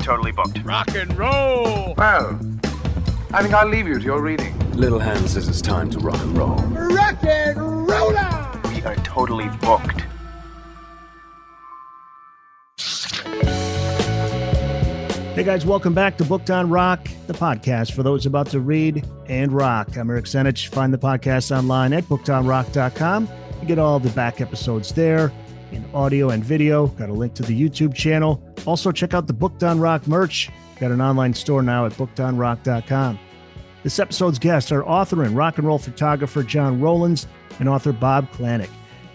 totally booked. Rock and roll! Well, I think I'll leave you to your reading. Little Hand says it's time to rock and roll. Rock and roll! We are totally booked. Hey guys, welcome back to Booked on Rock, the podcast for those about to read and rock. I'm Eric Senich. Find the podcast online at bookedonrock.com. You get all the back episodes there in audio and video. Got a link to the YouTube channel. Also, check out the Booked on Rock merch. Got an online store now at bookedonrock.com. This episode's guests are author and rock and roll photographer John Rowlands and author Bob Klanac.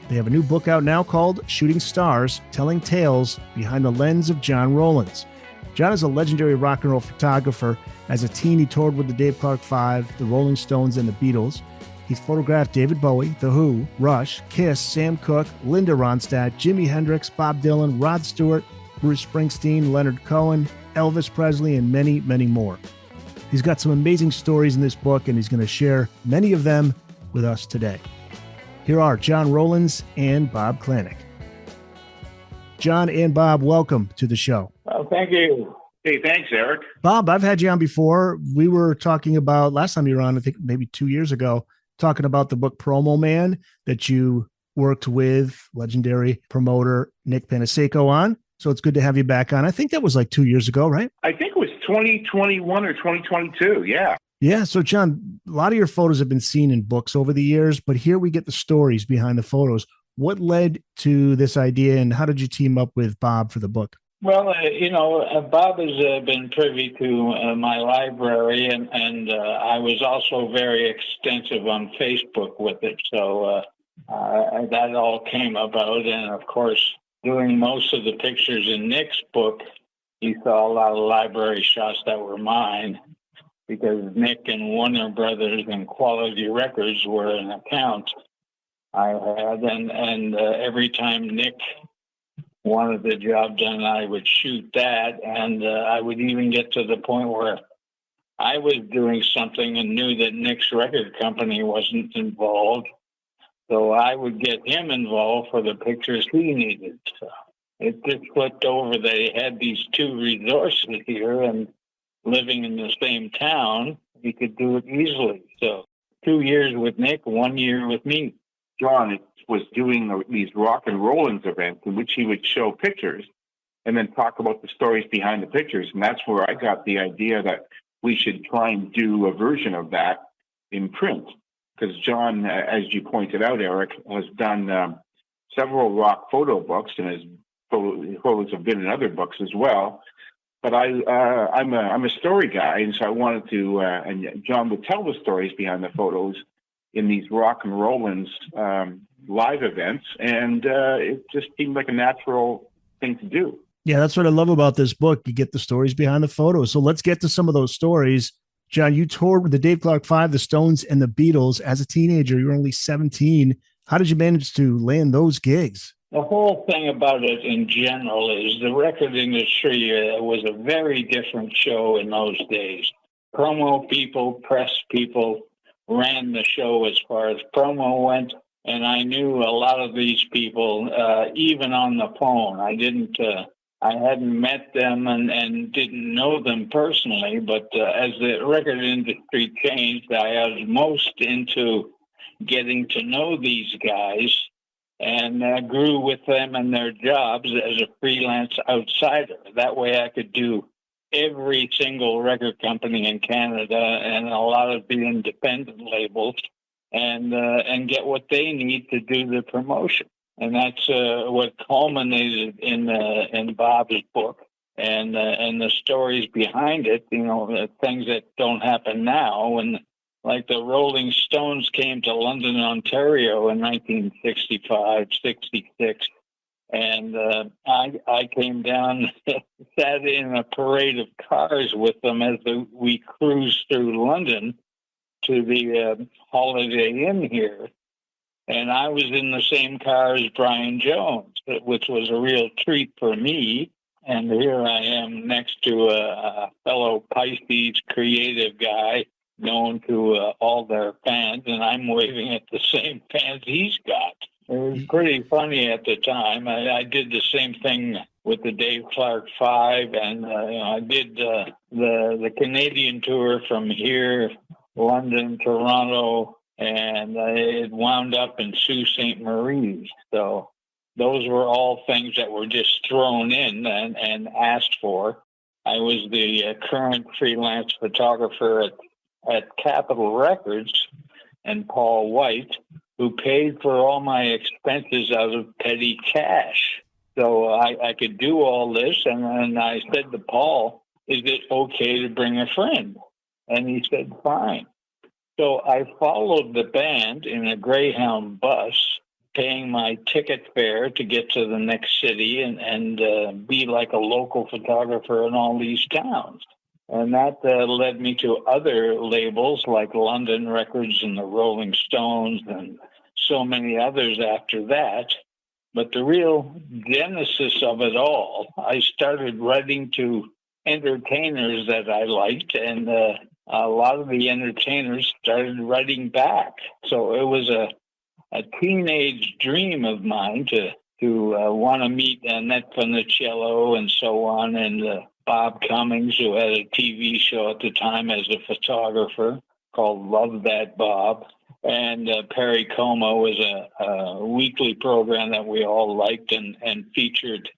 They have a new book out now called Shooting Stars, Telling Tales Behind the Lens of John Rowlands. John is a legendary rock and roll photographer. As a teen, he toured with the Dave Clark Five, the Rolling Stones, and the Beatles. He's photographed David Bowie, The Who, Rush, Kiss, Sam Cooke, Linda Ronstadt, Jimi Hendrix, Bob Dylan, Rod Stewart, Bruce Springsteen, Leonard Cohen, Elvis Presley, and many, many more. He's got some amazing stories in this book, and he's going to share many of them with us today. Here are John Rowlands and Bob Klanac. John and Bob, welcome to the show. Well, thank you. Hey, thanks, Eric. Bob, I've had you on before. We were talking about, last time you were on, I think maybe 2 years ago, talking about the book Promo Man that you worked with legendary promoter Nick Panaseco on. So it's good to have you back on. I think that was like 2 years ago, right? I think it was 2021 or 2022, yeah. Yeah, so John, a lot of your photos have been seen in books over the years, but here we get the stories behind the photos. What led to this idea, and how did you team up with Bob for the book? Well, Bob has been privy to my library, and I was also very extensive on Facebook with it. So that all came about. And, of course, doing most of the pictures in Nick's book, you saw a lot of library shots that were mine because Nick and Warner Brothers and Quality Records were an account I had. And every time Nick wanted the job done, I would shoot that, and I would even get to the point where I was doing something and knew that Nick's record company wasn't involved, so I would get him involved for the pictures he needed. So it just flipped over. They had these two resources here, and living in the same town, he could do it easily. So 2 years with Nick, 1 year with me. John was doing these Rock and Rowlands events in which he would show pictures and then talk about the stories behind the pictures. And that's where I got the idea that we should try and do a version of that in print. Because John, as you pointed out, Eric, has done several rock photo books, and his photos have been in other books as well. But I'm a story guy, and so I wanted to, and John would tell the stories behind the photos in these Rock and Rowlands live events, and it just seemed like a natural thing to do. Yeah, that's what I love about this book. You get the stories behind the photos. So let's get to some of those stories. John, you toured with the Dave Clark Five, the Stones, and the Beatles as a teenager. You were only 17. How did you manage to land those gigs? The whole thing about it in general is the record industry was a very different show in those days. Promo people, press people ran the show as far as promo went, and I knew a lot of these people, even on the phone. I hadn't met them and didn't know them personally, but as the record industry changed, I was most into getting to know these guys and grew with them and their jobs as a freelance outsider. That way I could do every single record company in Canada and a lot of the independent labels and get what they need to do the promotion. And that's what culminated in Bob's book and the stories behind it, things that don't happen now. And like the Rolling Stones came to London, Ontario in 1965, 66. And I came down, sat in a parade of cars with them as we cruised through London to the Holiday Inn here. And I was in the same car as Brian Jones, which was a real treat for me. And here I am next to a fellow Pisces creative guy known to all their fans, and I'm waving at the same fans he's got. It was pretty funny at the time. I did the same thing with the Dave Clark Five, and I did the Canadian tour from here, London, Toronto, and it wound up in Sault Ste. Marie. So those were all things that were just thrown in and asked for. I was the current freelance photographer at Capitol Records, and Paul White, who paid for all my expenses out of petty cash. So I could do all this, and I said to Paul, is it okay to bring a friend? And he said, fine. So I followed the band in a Greyhound bus, paying my ticket fare to get to the next city and be like a local photographer in all these towns. And that led me to other labels like London Records and the Rolling Stones and so many others after that. But the real genesis of it all, I started writing to entertainers that I liked, and a lot of the entertainers started writing back. So it was a teenage dream of mine to want to meet Annette Funicello and so on, and Bob Cummings, who had a TV show at the time as a photographer called Love That Bob. And Perry Como was a weekly program that we all liked and featured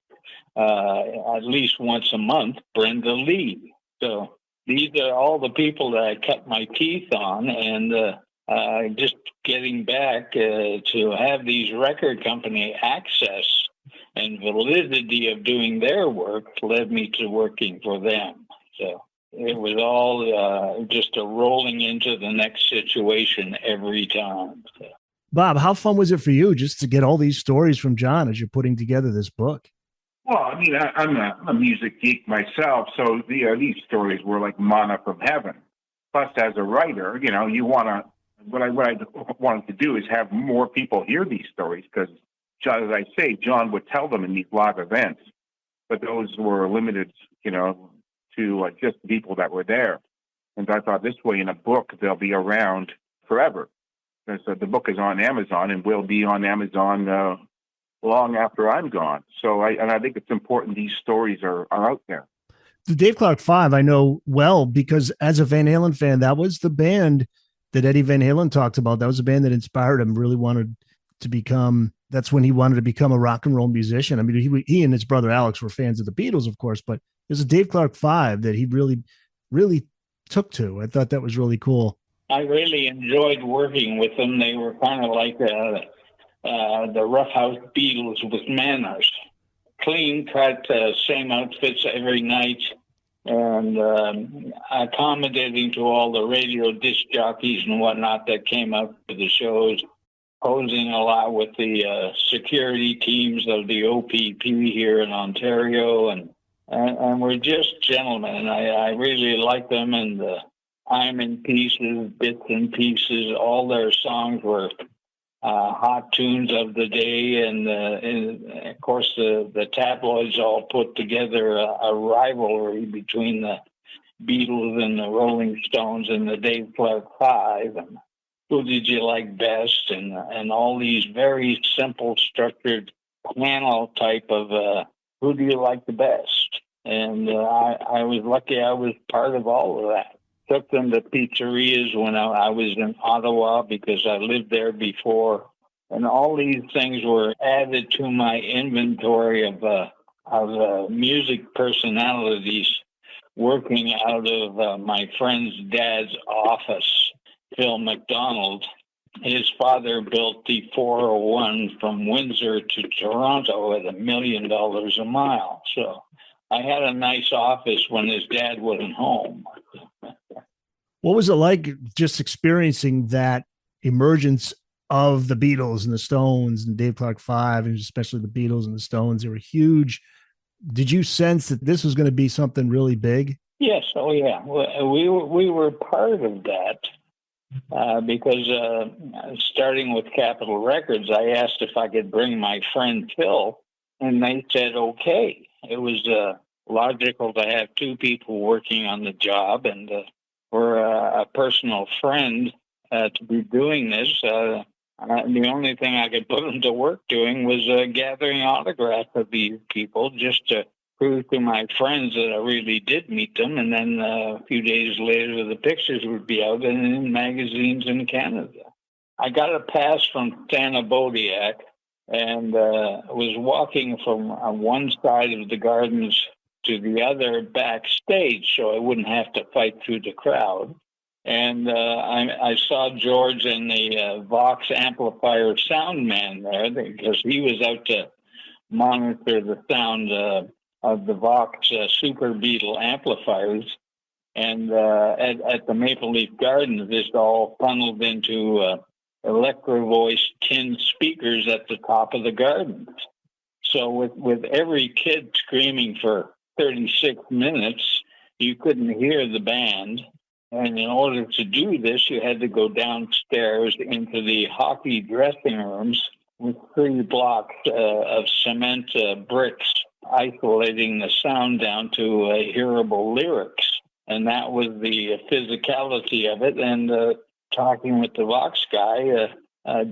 at least once a month, Brenda Lee. So these are all the people that I cut my teeth on, and just getting back to have these record company access and validity of doing their work led me to working for them. So it was all just a rolling into the next situation every time. So. Bob, how fun was it for you just to get all these stories from John as you're putting together this book? Well, I mean, I'm a music geek myself, so these stories were like manna from heaven. Plus, as a writer, you want to. What I wanted to do is have more people hear these stories because, as I say, John would tell them in these live events, but those were limited, to just people that were there. And I thought this way in a book, they'll be around forever. So the book is on Amazon and will be on Amazon long after I'm gone. So I think it's important these stories are out there. The Dave Clark Five, I know well, because as a Van Halen fan, that was the band that Eddie Van Halen talked about. That was a band that inspired him, really wanted to become, that's when he wanted to become a rock and roll musician. I mean, he and his brother Alex were fans of the Beatles, of course, but there's a Dave Clark Five that he really, really took to. I thought that was really cool. I really enjoyed working with them. They were kind of like the Rough House Beatles with manners. Clean cut, same outfits every night, and accommodating to all the radio disc jockeys and whatnot that came up to the shows, posing a lot with the security teams of the OPP here in Ontario, and we're just gentlemen. And I really like them, and I'm in Pieces, Bits and Pieces, all their songs were hot tunes of the day, and of course the tabloids all put together a rivalry between the Beatles and the Rolling Stones and the Dave Clark Five, and who did you like best, and all these very simple structured panel type of who do you like the best, and I was lucky I was part of all of that. Took them to pizzerias when I was in Ottawa because I lived there before. And all these things were added to my inventory of music personalities working out of my friend's dad's office, Phil McDonald. His father built the 401 from Windsor to Toronto at $1 million a mile. So I had a nice office when his dad wasn't home. What was it like just experiencing that emergence of the Beatles and the Stones and Dave Clark Five, and especially the Beatles and the Stones? They were huge. Did you sense that this was going to be something really big? Yes. Oh, yeah. We were part of that because starting with Capitol Records, I asked if I could bring my friend Phil, and they said, okay. It was logical to have two people working on the job, and for a personal friend to be doing this, The only thing I could put them to work doing was gathering autographs of these people just to prove to my friends that I really did meet them. And then a few days later, the pictures would be out and in magazines in Canada. I got a pass from Santa Bodiac and was walking from one side of the gardens to the other backstage so I wouldn't have to fight through the crowd. And I saw George and the Vox amplifier sound man there because he was out to monitor the sound of the Vox Super Beetle amplifiers. And at the Maple Leaf Gardens, this all funneled into electro-voiced tin speakers at the top of the gardens. So with every kid screaming for 36 minutes, you couldn't hear the band. And in order to do this, you had to go downstairs into the hockey dressing rooms with 3 blocks of cement bricks, isolating the sound down to hearable lyrics. And that was the physicality of it. And talking with the Vox guy,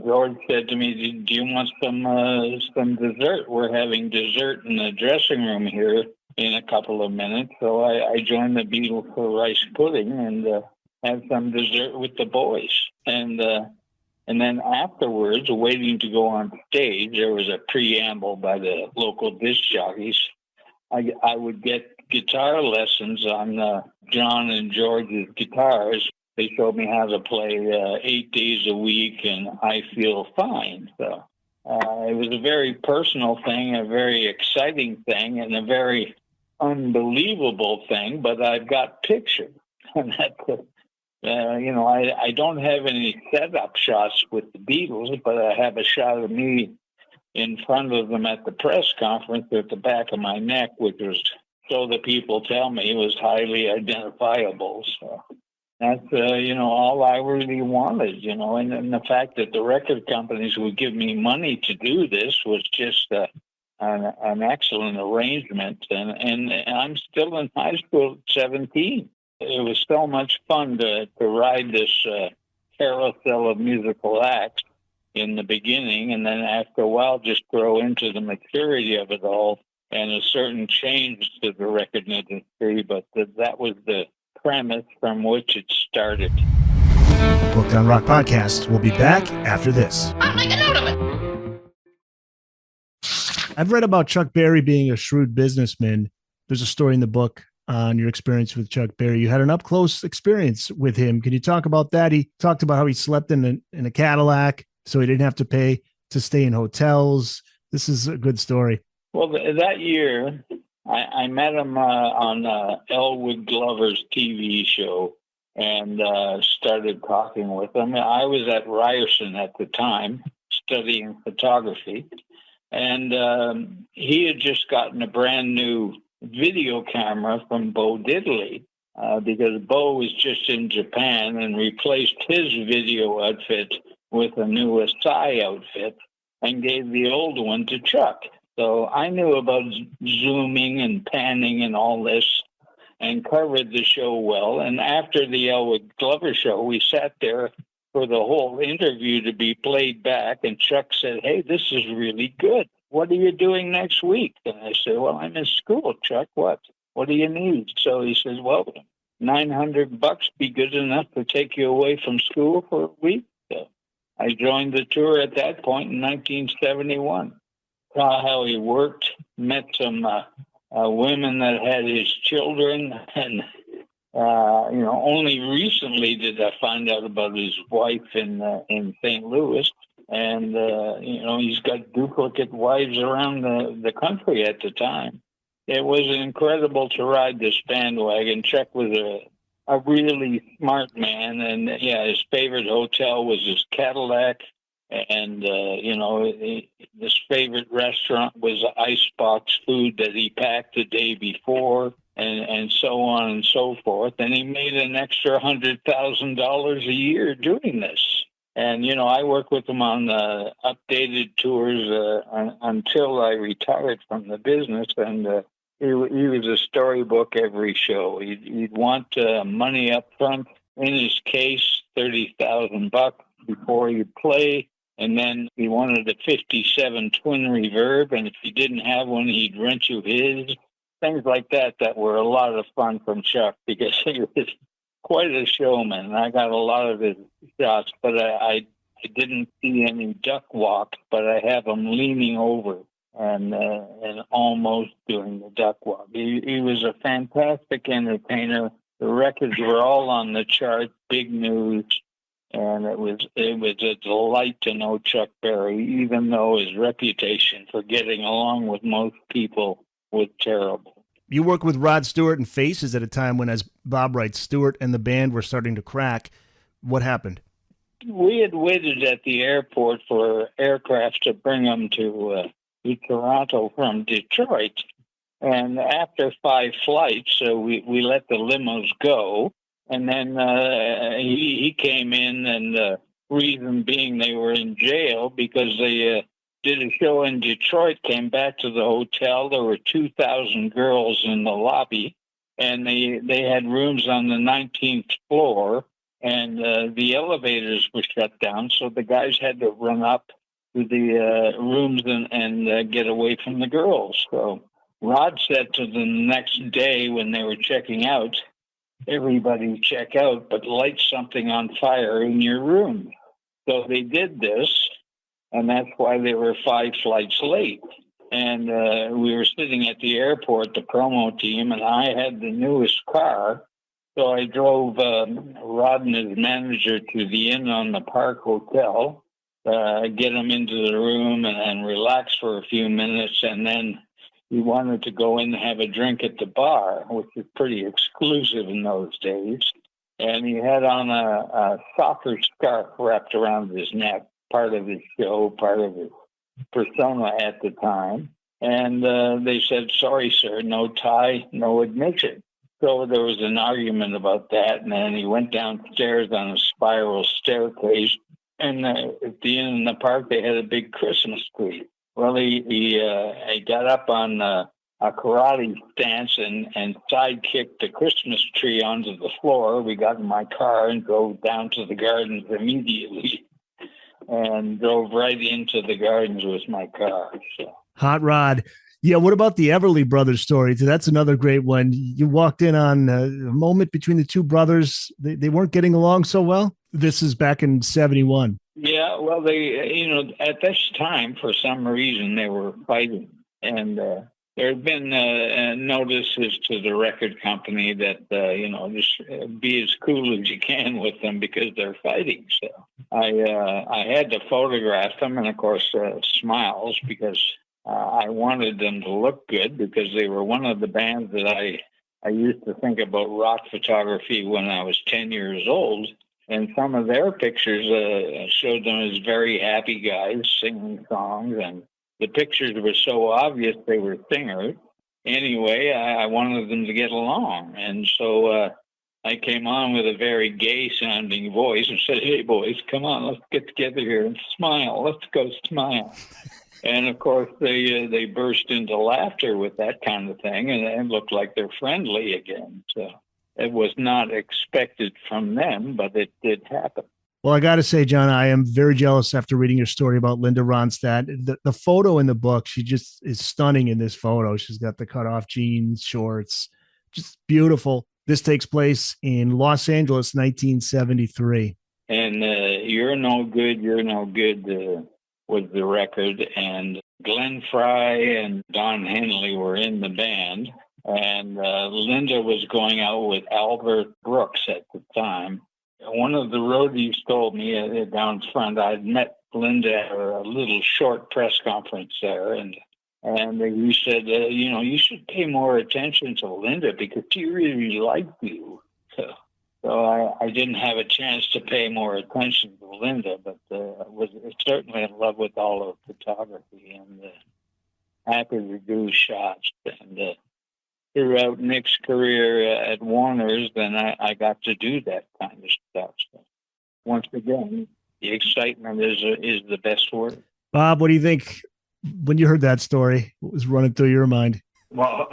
George said to me, "Do you want some dessert? We're having dessert in the dressing room here in a couple of minutes." So I joined the Beatles for rice pudding and had some dessert with the boys. And then afterwards, waiting to go on stage, there was a preamble by the local disc jockeys. I would get guitar lessons on John and George's guitars. They showed me how to play 8 days a week, and I Feel Fine. So it was a very personal thing, a very exciting thing, and a very unbelievable thing, but I've got pictures. And that's, I don't have any setup shots with the Beatles, but I have a shot of me in front of them at the press conference at the back of my neck, which was, so the people tell me, was highly identifiable. So that's, all I really wanted, and the fact that the record companies would give me money to do this was just an excellent arrangement. And I'm still in high school at 17. It was so much fun to ride this carousel of musical acts in the beginning, and then after a while just grow into the maturity of it all and a certain change to the record industry. But that was the premise from which it started. The Booked on Rock podcast will be back after this. I'll make a note of it. I've read about Chuck Berry being a shrewd businessman. There's a story in the book on your experience with Chuck Berry. You had an up-close experience with him. Can you talk about that? He talked about how he slept in a Cadillac, so he didn't have to pay to stay in hotels. This is a good story. Well, that year, I met him on Elwood Glover's TV show and started talking with him. I was at Ryerson at the time studying photography, and he had just gotten a brand new video camera from Bo Diddley because Bo was just in Japan and replaced his video outfit with a new Asai outfit and gave the old one to Chuck. So I knew about zooming and panning and all this and covered the show well. And after the Elwood Glover show, we sat there for the whole interview to be played back. And Chuck said, "Hey, this is really good. What are you doing next week?" And I said, "Well, I'm in school, Chuck. What do you need?" So he says, "Well, $900 be good enough to take you away from school for a week." So I joined the tour at that point in 1971. Saw how he worked, met some women that had his children, and only recently did I find out about his wife in St. Louis, and he's got duplicate wives around the country at the time. It was incredible to ride this bandwagon. Chuck was a really smart man, and his favorite hotel was his Cadillac. And, his favorite restaurant was icebox food that he packed the day before and so on and so forth. And he made an extra $100,000 a year doing this. And, I worked with him on updated tours until I retired from the business. And he was a storybook every show. He'd want money up front in his case, $30,000 before you play. And then he wanted a 57 twin reverb, and if he didn't have one, he'd rent you his. Things like that were a lot of fun from Chuck, because he was quite a showman. I got a lot of his shots, but I didn't see any duck walk, but I have him leaning over and almost doing the duck walk. He was a fantastic entertainer. The records were all on the chart, big news, and it was a delight to know Chuck Berry, even though his reputation for getting along with most people was terrible. You worked with Rod Stewart and Faces at a time when, as Bob writes, Stewart and the band were starting to crack. What happened? We had waited at the airport for aircraft to bring them to Toronto from Detroit. And after 5 flights, we let the limos go. And then he came in, and the reason being they were in jail because they did a show in Detroit, came back to the hotel. There were 2,000 girls in the lobby, and they had rooms on the 19th floor, and the elevators were shut down, so the guys had to run up to the rooms and get away from the girls. So Rod said to them the next day when they were checking out, everybody check out, but light something on fire in your room. So they did this, and that's why they were 5 flights late. And we were sitting at the airport, the promo team, and I had the newest car. So I drove Rod and his manager to the Inn on the Park Hotel, get them into the room and relax for a few minutes, and then he wanted to go in and have a drink at the bar, which was pretty exclusive in those days. And he had on a soccer scarf wrapped around his neck, part of his show, part of his persona at the time. And they said, sorry, sir, no tie, no admission. So there was an argument about that. And then he went downstairs on a spiral staircase. And at the Inn in the Park, they had a big Christmas tree. Well, he got up on a karate stance and side-kicked the Christmas tree onto the floor. We got in my car and drove down to the gardens immediately and drove right into the gardens with my car. So. Hot Rod. Yeah, what about the Everly Brothers story? That's another great one. You walked in on a moment between the two brothers. They weren't getting along so well. This is back in 1971. Yeah, well, they, at this time, for some reason, they were fighting. And there had been notices to the record company that, just be as cool as you can with them because they're fighting. So I had to photograph them, and, of course, Smiles, because I wanted them to look good because they were one of the bands that I used to think about rock photography when I was 10 years old. And some of their pictures showed them as very happy guys singing songs. And the pictures were so obvious they were singers. Anyway, I wanted them to get along. And so I came on with a very gay-sounding voice and said, hey, boys, come on, let's get together here and smile. Let's go smile. And, of course, they burst into laughter with that kind of thing, and it looked like they're friendly again. So it was not expected from them, but it did happen. Well, I got to say, John, I am very jealous after reading your story about Linda Ronstadt. The photo in the book, she just is stunning in this photo. She's got the cutoff jeans, shorts, just beautiful. This takes place in Los Angeles, 1973. And You're No Good was the record, and Glenn Fry and Don Henley were in the band, and Linda was going out with Albert Brooks at the time. One of the roadies told me down front I'd met Linda at a little short press conference there, and he said, you should pay more attention to Linda because she really liked you. So I didn't have a chance to pay more attention to Linda, but was certainly in love with all of photography and happy to do shots. And throughout Nick's career at Warner's, then I got to do that kind of stuff. So once again, the excitement is the best word. Bob, what do you think when you heard that story? What was running through your mind? Well,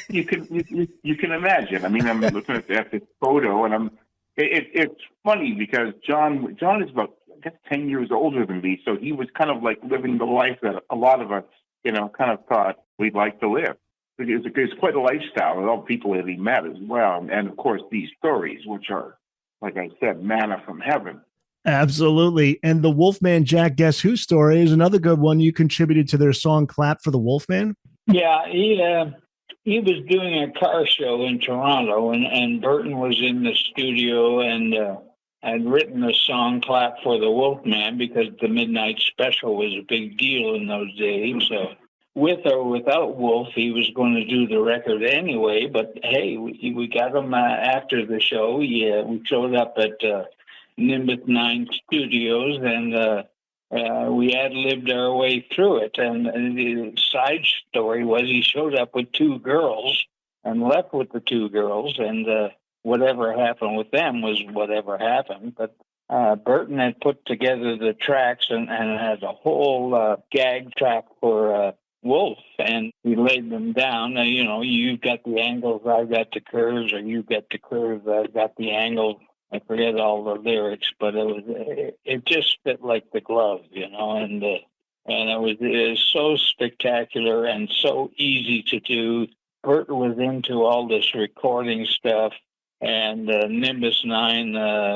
you can imagine. I mean, I'm looking at this photo, and it's funny because John is about guess 10 years older than me. So he was kind of like living the life that a lot of us, kind of thought we'd like to live. It's quite a lifestyle, and all the people that he met as well. And of course, these stories, which are, like I said, manna from heaven. Absolutely. And the Wolfman Jack Guess Who story is another good one. You contributed to their song Clap for the Wolfman. Yeah, he was doing a car show in Toronto, and Burton was in the studio and had written the song Clap for the Wolfman because the Midnight Special was a big deal in those days. So with or without Wolf, he was going to do the record anyway. But hey, we got him after the show. We showed up at Nimbus 9 Studios, and we ad-libbed our way through it. And the side story was he showed up with two girls and left with the two girls, and whatever happened with them was whatever happened. But Burton had put together the tracks and had a whole gag track for Wolf, and he laid them down. You've got the angles, I've got the curves, or you've got the curves, I've got the angles. I forget all the lyrics, but it just fit like the glove, and it was so spectacular and so easy to do. Bert was into all this recording stuff, and Nimbus 9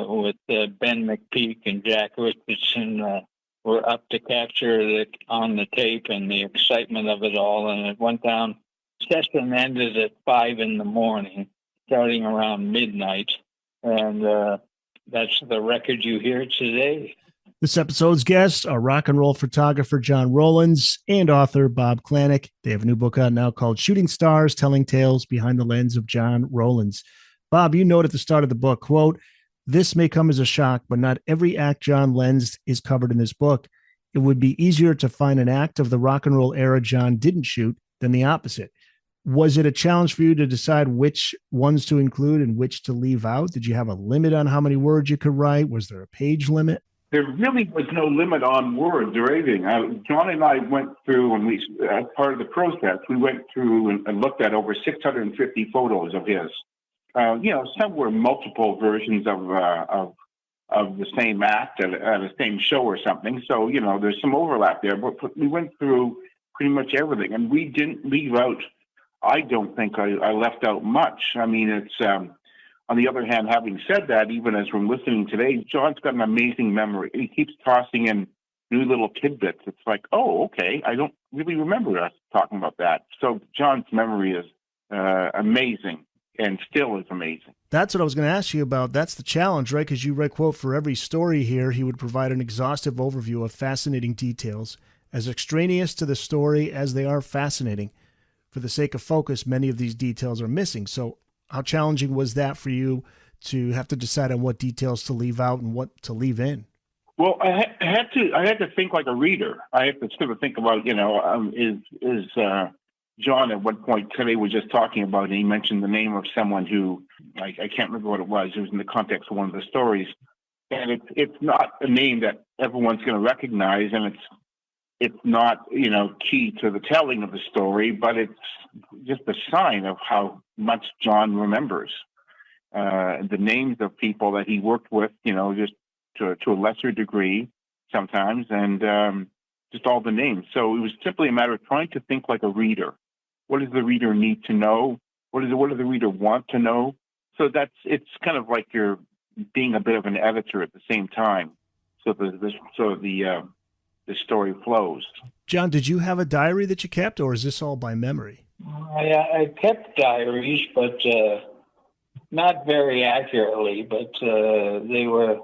with Ben McPeak and Jack Richardson were up to capture it on the tape and the excitement of it all, and it went down. Session ended at 5 a.m, starting around midnight. And that's the record you hear today. This episode's guests are rock and roll photographer John Rowlands and author Bob Klanac. They have a new book out now called Shooting Stars, Telling Tales Behind the Lens of John Rowlands. Bob, you note at the start of the book, quote, "This may come as a shock, but not every act John lensed is covered in this book. It would be easier to find an act of the rock and roll era John didn't shoot than the opposite." Was it a challenge for you to decide which ones to include and which to leave out? Did you have a limit on how many words you could write? Was there a page limit? There really was no limit on words or anything. John and I went through, and as part of the process, we went through and looked at over 650 photos of his. Some were multiple versions of the same act at the same show or something. So, there's some overlap there. But we went through pretty much everything, and we didn't leave out. I don't think I left out much. I mean, it's on the other hand, having said that, even as we're listening today, John's got an amazing memory. He keeps tossing in new little tidbits. It's like, oh, okay, I don't really remember us talking about that. So John's memory is amazing and still is amazing. That's what I was going to ask you about. That's the challenge, right? Because you write, quote, "For every story here, he would provide an exhaustive overview of fascinating details, as extraneous to the story as they are fascinating. For the sake of focus, many of these details are missing." So how challenging was that for you to have to decide on what details to leave out and what to leave in? Well, I had to think like a reader. I had to sort of think about, is John at one point today was just talking about, and he mentioned the name of someone who, I can't remember what it was. It was in the context of one of the stories. And it's not a name that everyone's going to recognize, and it's not, key to the telling of the story, but it's just a sign of how much John remembers. The names of people that he worked with, just to a lesser degree sometimes, and just all the names. So it was simply a matter of trying to think like a reader. What does the reader need to know? What does the reader want to know? So it's kind of like you're being a bit of an editor at the same time. So the story flows. John, did you have a diary that you kept, or is this all by memory? I kept diaries, but not very accurately, but they were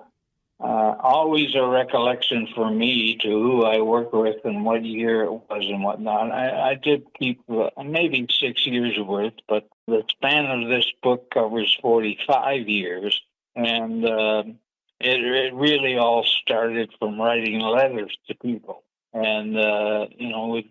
always a recollection for me to who I worked with and what year it was and whatnot. I did keep maybe 6 years worth, but the span of this book covers 45 years, and it really all started from writing letters to people. And,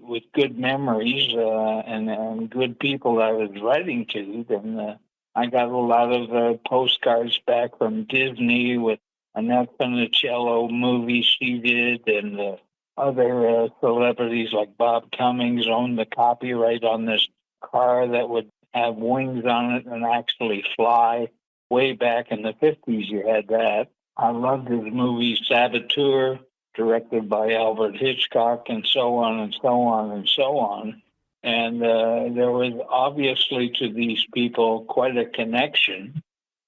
with good memories and good people I was writing to, then I got a lot of postcards back from Disney with Annette Funicello movies she did, and other celebrities like Bob Cummings owned the copyright on this car that would have wings on it and actually fly. Way back in the 50s, you had that. I loved his movie Saboteur, directed by Albert Hitchcock, and so on and so on and so on. And there was obviously to these people quite a connection,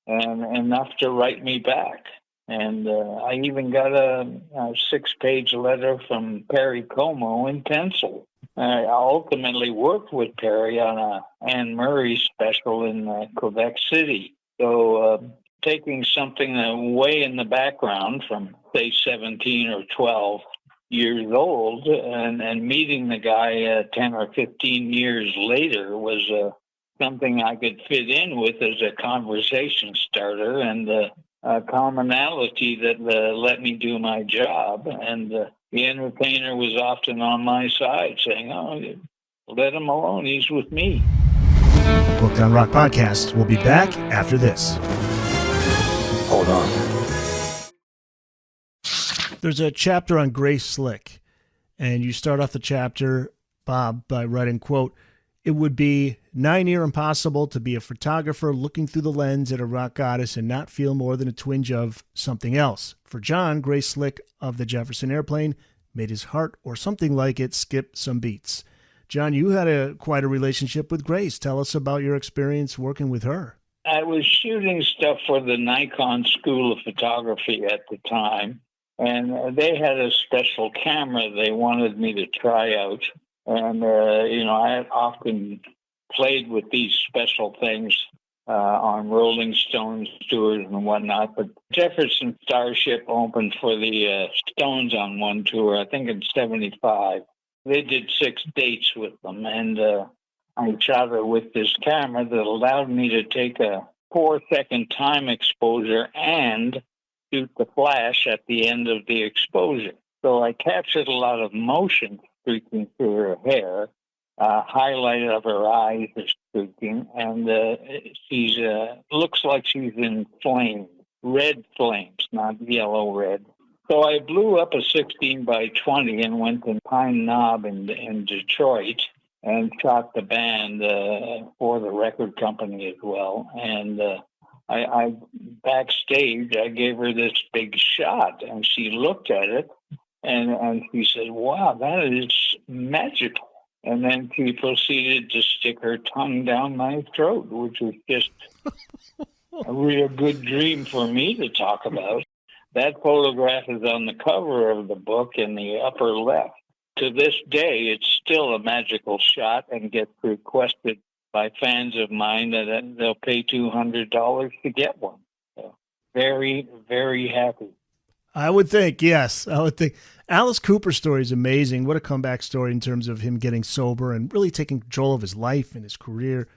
and enough to write me back. And I even got a 6-page letter from Perry Como in pencil. I ultimately worked with Perry on a Anne Murray special in Quebec City. So taking something way in the background from, say, 17 or 12 years old and meeting the guy 10 or 15 years later was something I could fit in with as a conversation starter and a commonality that let me do my job. And the entertainer was often on my side saying, oh, let him alone. He's with me. The Booked on Rock podcast will be back after this. Hold on. There's a chapter on Grace Slick, and you start off the chapter, Bob, by writing, quote, "It would be nigh near impossible to be a photographer looking through the lens at a rock goddess and not feel more than a twinge of something else. For John, Grace Slick of the Jefferson Airplane made his heart or something like it skip some beats." John, you had quite a relationship with Grace. Tell us about your experience working with her. I was shooting stuff for the Nikon School of Photography at the time, and they had a special camera they wanted me to try out. And, I had often played with these special things on Rolling Stones tours and whatnot. But Jefferson Starship opened for the Stones on one tour, I think in 75. They did 6 dates with them, and I shot her with this camera that allowed me to take a 4-second time exposure and shoot the flash at the end of the exposure. So I captured a lot of motion streaking through her hair, highlight of her eyes is streaking, and she's looks like she's in flames, red flames, not yellow red. So I blew up a 16 by 20 and went to Pine Knob in Detroit and shot the band for the record company as well. And I backstage, I gave her this big shot, and she looked at it, and she said, "Wow, that is magical." And then she proceeded to stick her tongue down my throat, which was just a real good dream for me to talk about. That photograph is on the cover of the book in the upper left. To this day, it's still a magical shot and gets requested by fans of mine that they'll pay $200 to get one. So very, very happy. I would think, yes. I would think. Alice Cooper's story is amazing. What a comeback story in terms of him getting sober and really taking control of his life and his career.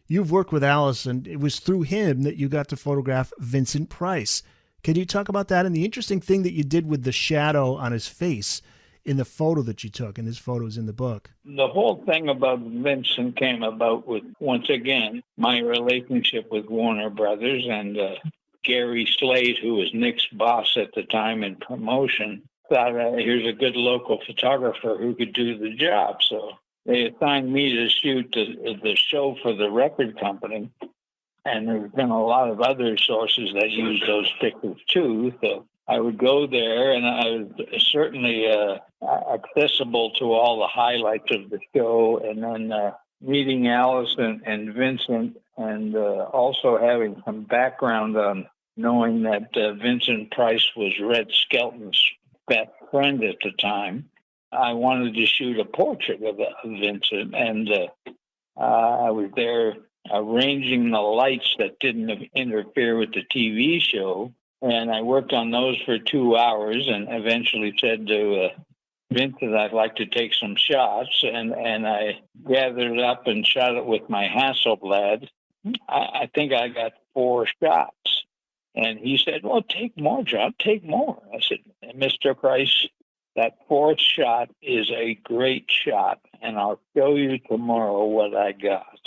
You've worked with Alice, and it was through him that you got to photograph Vincent Price. Can you talk about that and the interesting thing that you did with the shadow on his face in the photo that you took, and his photos in the book? The whole thing about Vincent came about with, once again, my relationship with Warner Brothers and Gary Slade, who was Nick's boss at the time in promotion, thought, here's a good local photographer who could do the job. So they assigned me to shoot the show for the record company. And there's been a lot of other sources that use those pictures too. So I would go there, and I was certainly accessible to all the highlights of the show. And then meeting Alice and Vincent, and also having some background on knowing that Vincent Price was Red Skelton's best friend at the time. I wanted to shoot a portrait of Vincent, and I was there arranging the lights that didn't interfere with the TV show. And I worked on those for 2 hours and eventually said to Vincent, I'd like to take some shots. And I gathered up and shot it with my Hasselblad. I think I got 4 shots. And he said, well, take more, John, take more. I said, Mr. Price, that 4th shot is a great shot, and I'll show you tomorrow what I got.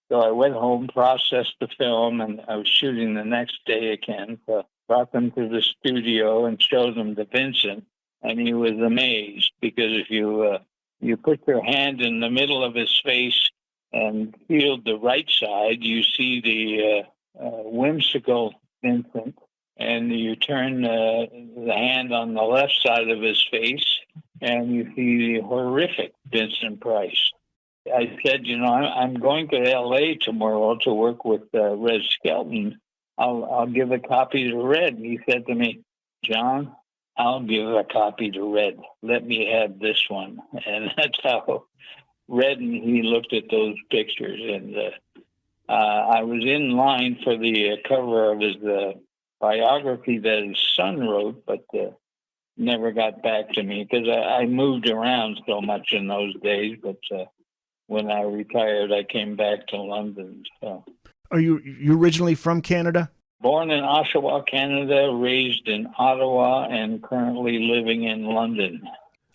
So I went home, processed the film, and I was shooting the next day again. So brought them to the studio and showed them to Vincent, and he was amazed because if you put your hand in the middle of his face and feel the right side, you see the whimsical Vincent, and you turn the hand on the left side of his face, and you see the horrific Vincent Price. I said, I'm going to L.A. tomorrow to work with Red Skelton. I'll give a copy to Red. And he said to me, John, I'll give a copy to Red. Let me have this one. And that's how Red and he looked at those pictures. And I was in line for the cover of his biography that his son wrote, but never got back to me because I moved around so much in those days. But when I retired, I came back to London. So. Are you originally from Canada? Born in Oshawa, Canada, raised in Ottawa, and currently living in London.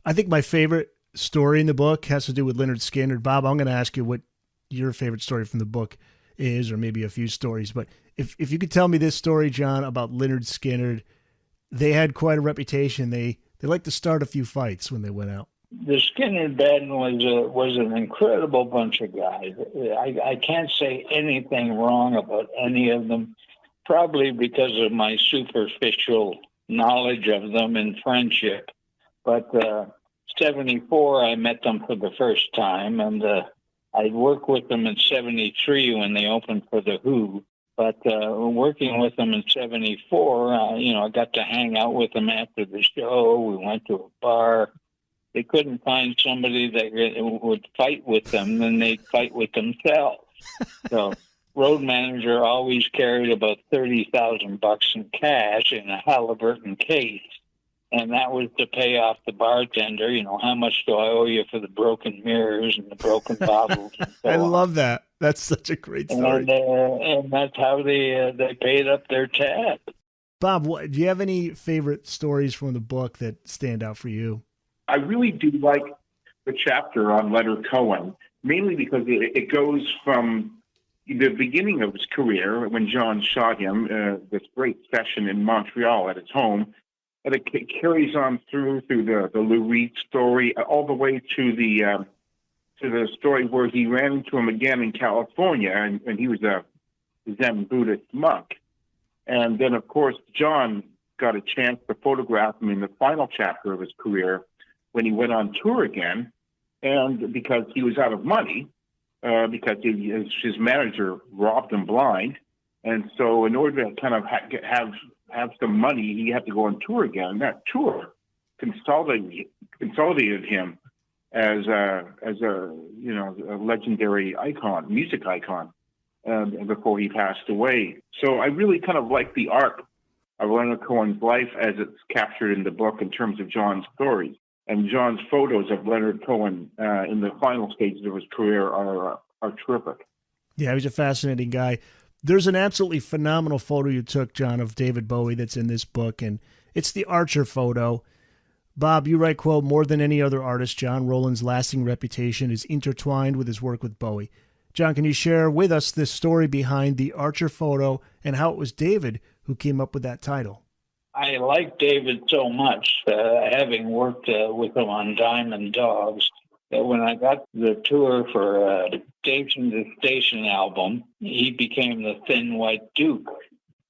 I think my favorite story in the book has to do with Leonard Skinner. Bob, I'm going to ask you what your favorite story from the book is, or maybe a few stories. But if you could tell me this story, John, about Leonard Skinner, they had quite a reputation. They liked to start a few fights when they went out. The Skinner Band was an incredible bunch of guys. I can't say anything wrong about any of them, probably because of my superficial knowledge of them and friendship. But 74, I met them for the first time, and I worked with them in 73 when they opened for The Who. But working with them in 74, I got to hang out with them after the show. We went to a bar. They couldn't find somebody that would fight with them, then they'd fight with themselves. So road manager always carried about $30,000 in cash in a Halliburton case. And that was to pay off the bartender, how much do I owe you for the broken mirrors and the broken bottles? And so I love that. That's such a great story. And that's how they paid up their tab. Bob, do you have any favorite stories from the book that stand out for you? I really do like the chapter on Leonard Cohen, mainly because it goes from the beginning of his career when John shot him, this great session in Montreal at his home, and it carries on through the Lou Reed story, all the way to the story where he ran into him again in California, and he was a Zen Buddhist monk. And then, of course, John got a chance to photograph him in the final chapter of his career when he went on tour again, and because he was out of money, because his manager robbed him blind, and so in order to kind of have some money, he had to go on tour again. And that tour consolidated him as a legendary icon, music icon, before he passed away. So I really kind of like the arc of Leonard Cohen's life as it's captured in the book in terms of John's stories. And John's photos of Leonard Cohen in the final stages of his career are terrific. Yeah, he was a fascinating guy. There's an absolutely phenomenal photo you took, John, of David Bowie that's in this book, and it's the Archer photo. Bob, you write, quote, more than any other artist, John Rowlands' lasting reputation is intertwined with his work with Bowie. John, can you share with us the story behind the Archer photo and how it was David who came up with that title? I like David so much, having worked with him on Diamond Dogs, that when I got the tour for Station to Station album, he became the Thin White Duke.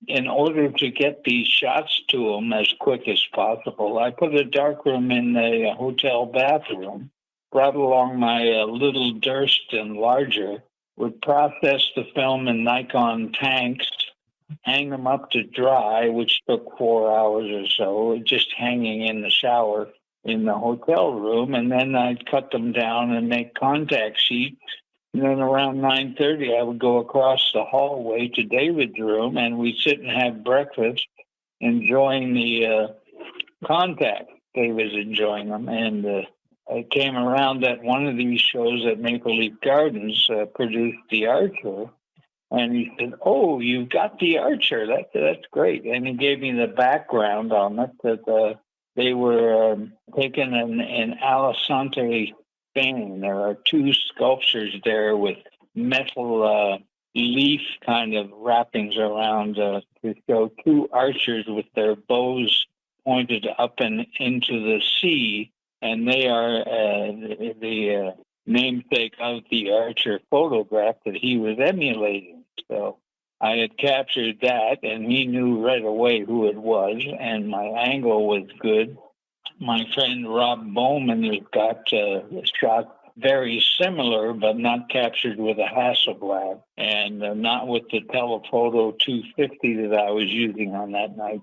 In order to get these shots to him as quick as possible, I put a darkroom in the hotel bathroom, brought along my little Durst enlarger, would process the film in Nikon tanks, hang them up to dry, which took 4 hours or so, just hanging in the shower in the hotel room. And then I'd cut them down and make contact sheets. And then around 9:30, I would go across the hallway to David's room, and we'd sit and have breakfast, enjoying the contact. David's enjoying them. And I came around that one of these shows at Maple Leaf Gardens produced The Archer. And he said, "Oh, you've got The Archer. That's great." And he gave me the background on it, that they were taken in Alicante, Spain. There are two sculptures there with metal leaf kind of wrappings around to show two archers with their bows pointed up and into the sea. And they are the namesake of the Archer photograph that he was emulating. So I had captured that, and he knew right away who it was, and my angle was good. My friend Rob Bowman has got a shot very similar, but not captured with a Hasselblad, and not with the telephoto 250 that I was using on that night.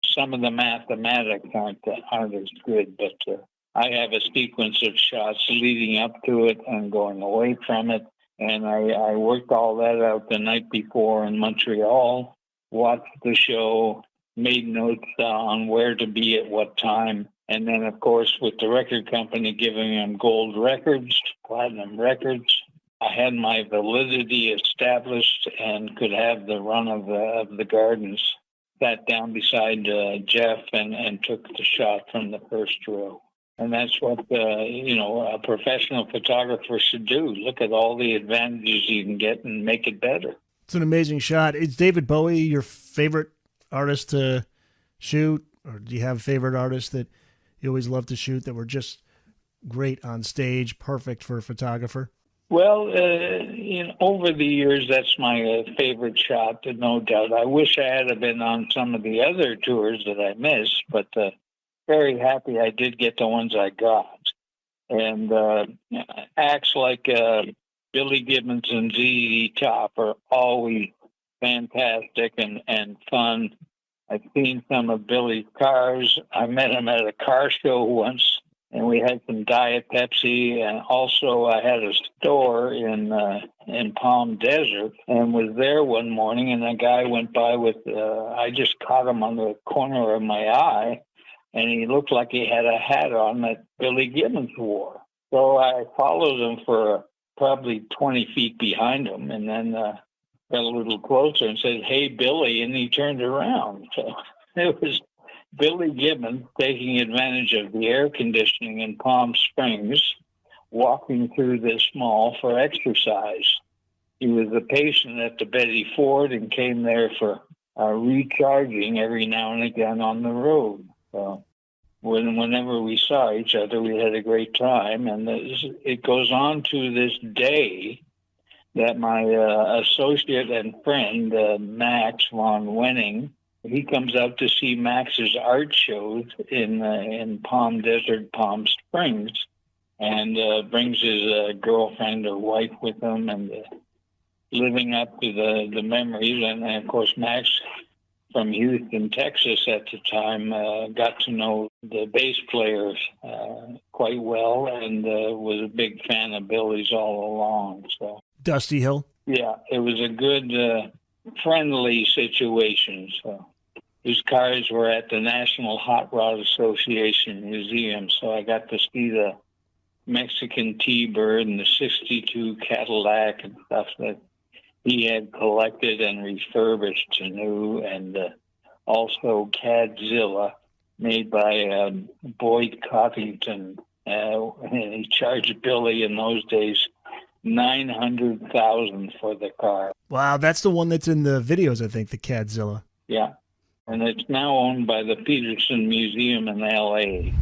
Some of the mathematics aren't as good, but I have a sequence of shots leading up to it and going away from it. And I worked all that out the night before in Montreal, watched the show, made notes on where to be at what time. And then, of course, with the record company giving them gold records, platinum records, I had my validity established and could have the run of the gardens. Sat down beside Jeff and took the shot from the first row. And that's what, a professional photographer should do. Look at all the advantages you can get and make it better. It's an amazing shot. Is David Bowie your favorite artist to shoot? Or do you have favorite artists that you always love to shoot that were just great on stage, perfect for a photographer? Well, over the years, that's my favorite shot, no doubt. I wish I had been on some of the other tours that I missed, but very happy I did get the ones I got. And acts like Billy Gibbons and ZZ Top are always fantastic and fun. I've seen some of Billy's cars. I met him at a car show once, and we had some Diet Pepsi. And also I had a store in Palm Desert and was there one morning, and a guy went by with, I just caught him on the corner of my eye, and he looked like he had a hat on that Billy Gibbons wore. So I followed him for probably 20 feet behind him, and then got a little closer and said, "Hey, Billy," and he turned around. So it was Billy Gibbons taking advantage of the air conditioning in Palm Springs, walking through this mall for exercise. He was a patient at the Betty Ford and came there for recharging every now and again on the road. So whenever we saw each other, we had a great time. And it goes on to this day that my associate and friend, Max von Wenning, he comes out to see Max's art shows in Palm Desert, Palm Springs, and brings his girlfriend or wife with him, and living up to the memories. And of course, Max from Houston, Texas at the time, got to know the bass players quite well, and was a big fan of Billy's all along. So Dusty Hill? Yeah, it was a good, friendly situation. So his cars were at the National Hot Rod Association Museum, so I got to see the Mexican T-Bird and the 62 Cadillac and stuff that he had collected and refurbished to new, and also Cadzilla, made by Boyd Coffington. And he charged Billy in those days $900,000 for the car. Wow, that's the one that's in the videos, I think, the Cadzilla. Yeah, and it's now owned by the Peterson Museum in L.A.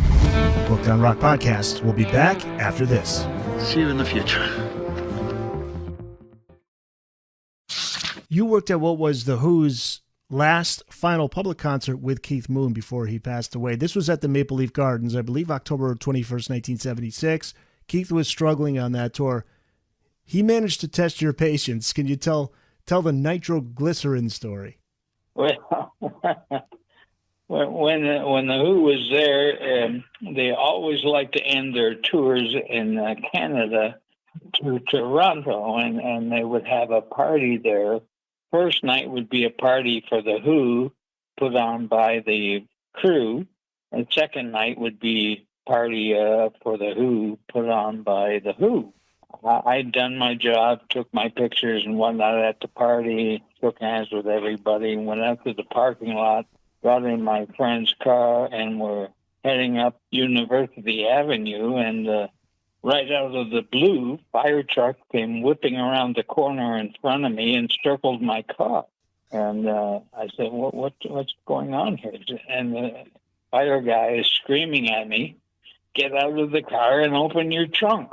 The Booked on Rock podcast. We'll be back after this. See you in the future. You worked at what was The Who's last final public concert with Keith Moon before he passed away. This was at the Maple Leaf Gardens, I believe October 21st, 1976. Keith was struggling on that tour. He managed to test your patience. Can you tell the nitroglycerin story? Well, when the Who was there, they always like to end their tours in Canada to Toronto, and they would have a party there. First night would be a party for the Who, put on by the crew, and second night would be party for the Who, put on by the Who. I'd done my job, took my pictures and whatnot at the party, shook hands with everybody, and went out to the parking lot, got in my friend's car, and were heading up University Avenue, and right out of the blue, fire truck came whipping around the corner in front of me and circled my car. And I said, what's going on here? And the fire guy is screaming at me, "Get out of the car and open your trunk."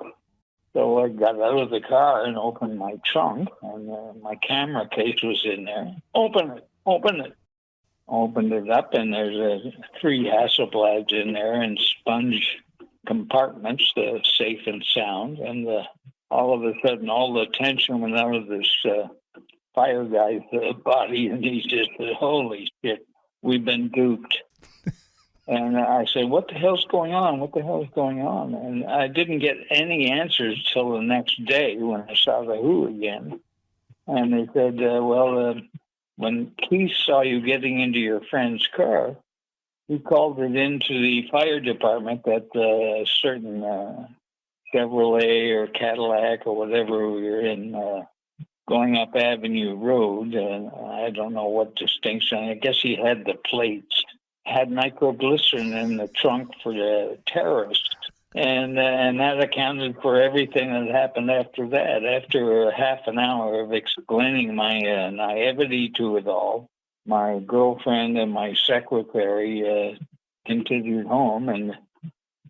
So I got out of the car and opened my trunk, and my camera case was in there. Open it. Opened it up, and there's 3 Hasselblads in there and sponge compartments, safe and sound. And all of a sudden, all the tension went out of this fire guy's body, and he just said, "Holy shit, we've been duped." And I said, "What the hell's going on? What the hell's going on?" And I didn't get any answers till the next day when I saw the Who again. And they said, when Keith saw you getting into your friend's car, he called it into the fire department that a certain Chevrolet or Cadillac or whatever we were in going up Avenue Road. I don't know what distinction. I guess he had the plates. Had nitroglycerin in the trunk for the terrorists. And that accounted for everything that happened after that. After half an hour of explaining my naivety to it all, my girlfriend and my secretary continued home, and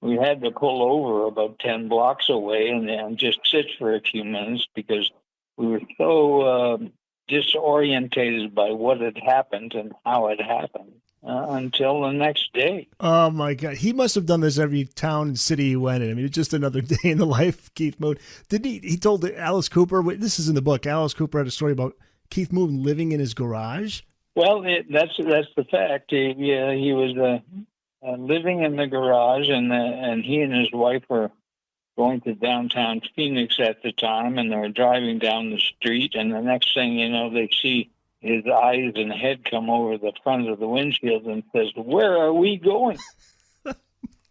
we had to pull over about 10 blocks away and just sit for a few minutes because we were so disorientated by what had happened and how it happened. Until the next day. Oh, my God. He must have done this every town and city he went in. I mean, it's just another day in the life of Keith Moon. Didn't he told Alice Cooper, this is in the book, Alice Cooper had a story about Keith Moon living in his garage? Well, that's the fact. He was living in the garage, and he and his wife were going to downtown Phoenix at the time, and they were driving down the street, and the next thing you know, they see his eyes and head come over the front of the windshield and says, "Where are we going?"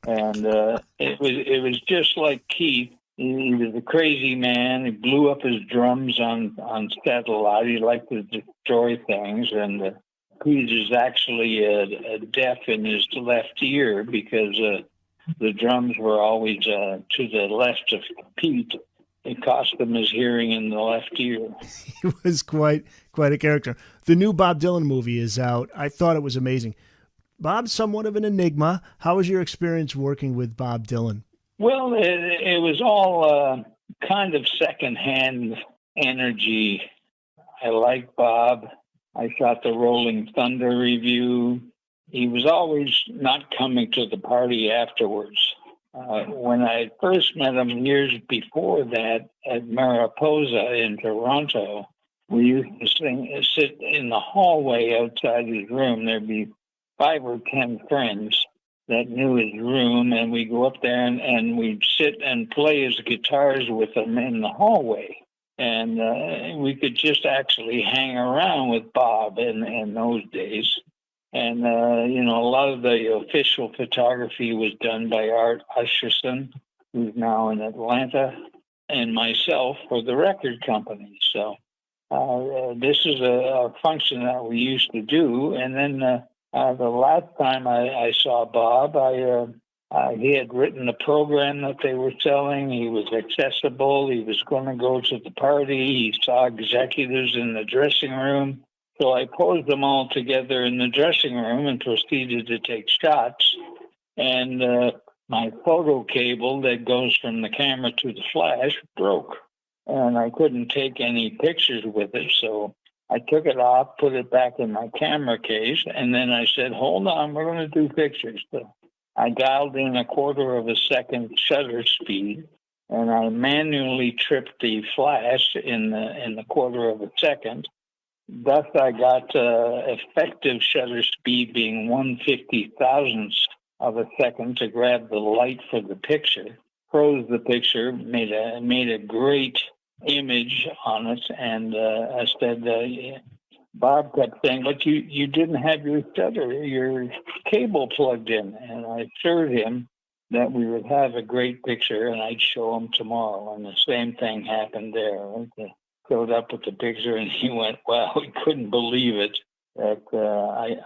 And it was just like Keith. He was a crazy man. He blew up his drums on set a lot. He liked to destroy things. And Keith is actually deaf in his left ear because the drums were always to the left of Pete. It cost him his hearing in the left ear. He was quite a character. The new Bob Dylan movie is out. I thought it was amazing. Bob's somewhat of an enigma. How was your experience working with Bob Dylan? Well, it was all kind of secondhand energy. I liked Bob. I shot the Rolling Thunder review. He was always not coming to the party afterwards. When I first met him years before that at Mariposa in Toronto, we used to sit in the hallway outside his room. There'd be 5 or 10 friends that knew his room, and we'd go up there and we'd sit and play his guitars with him in the hallway. And we could just actually hang around with Bob in those days. And, a lot of the official photography was done by Art Usherson, who's now in Atlanta, and myself for the record company. So this is a function that we used to do. And then the last time I saw Bob, he had written a program that they were selling. He was accessible. He was going to go to the party. He saw executives in the dressing room. So I posed them all together in the dressing room and proceeded to take shots. And my photo cable that goes from the camera to the flash broke. And I couldn't take any pictures with it. So I took it off, put it back in my camera case, and then I said, "Hold on, we're going to do pictures." So I dialed in 1/4 of a second shutter speed, and I manually tripped the flash in the 1/4 of a second. Thus, I got effective shutter speed being 1/50,000th of a second to grab the light for the picture. Froze the picture, made a great image on it, and I said, Bob kept saying, "But you didn't have your cable plugged in," and I assured him that we would have a great picture, and I'd show him tomorrow. And the same thing happened there. I showed up with the picture, and he went, "Wow," he couldn't believe it that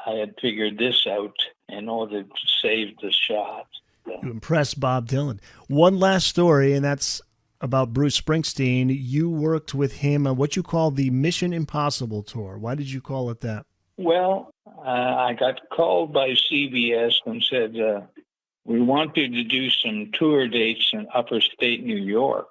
I had figured this out in order to save the shot. So. You impressed Bob Dylan. One last story, and that's about Bruce Springsteen. You worked with him on what you call the Mission Impossible Tour. Why did you call it that? Well, I got called by CBS and said, "We want you to do some tour dates in upper state New York."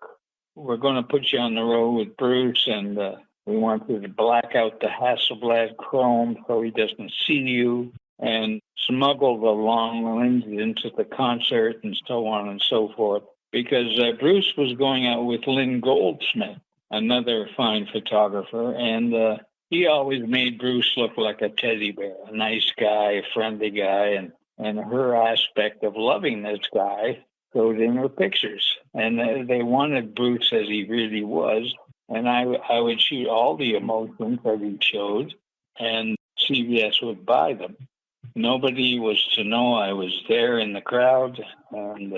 we're going to put you on the road with Bruce, and we want you to black out the Hasselblad chrome so he doesn't see you, and smuggle the long lens into the concert and so on and so forth. Because Bruce was going out with Lynn Goldsmith, another fine photographer, and he always made Bruce look like a teddy bear, a nice guy, a friendly guy, and her aspect of loving this guy showed in her pictures. And they wanted Bruce as he really was, and I would shoot all the emotions that he showed, and CBS would buy them. Nobody was to know I was there in the crowd, and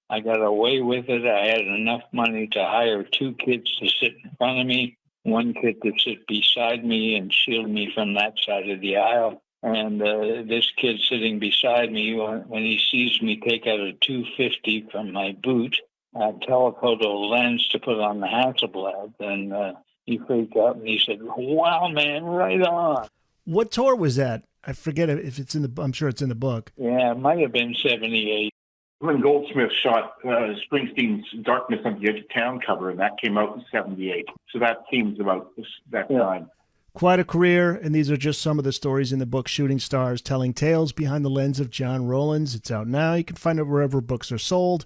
I got away with it. I had enough money to hire 2 kids to sit in front of me, 1 kid to sit beside me and shield me from that side of the aisle. And this kid sitting beside me, when he sees me take out a 250 from my boot, a telephoto lens to put on the Hasselblad, and he freaked out and he said, "Wow, man, right on." What tour was that? I forget if it's in the. I'm sure it's in the book. Yeah, it might have been 78. When Goldsmith shot Springsteen's Darkness on the Edge of Town cover, and that came out in 78. So that seems about that time. Quite a career, and these are just some of the stories in the book Shooting Stars, Telling Tales Behind the Lens of John Rowlands. It's out now. You can find it wherever books are sold.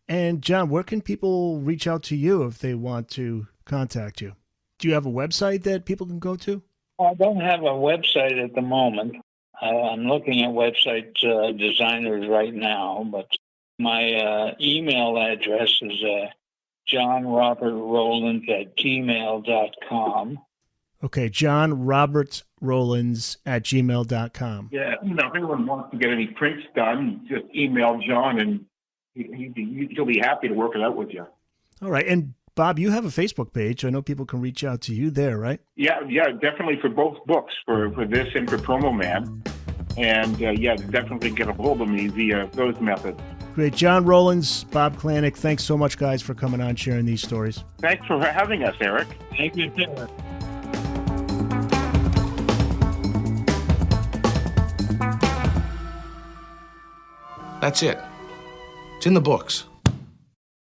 And John, where can people reach out to you if they want to contact you? Do you have a website that people can go to? I don't have a website at the moment. I'm looking at website designers right now, but my email address is johnrobertrowlands@gmail.com. Okay, johnrobertrowlands@gmail.com. Yeah, if anyone wants to get any prints done, just email John, and he'll be happy to work it out with you. All right, and Bob, you have a Facebook page. I know people can reach out to you there, right? Yeah, definitely for both books, for this and for Promo Man. And definitely get a hold of me via those methods. Great. John Rowlands, Bob Klanac, thanks so much, guys, for coming on, sharing these stories. Thanks for having us, Eric. Thank you, Taylor. That's it. It's in the books.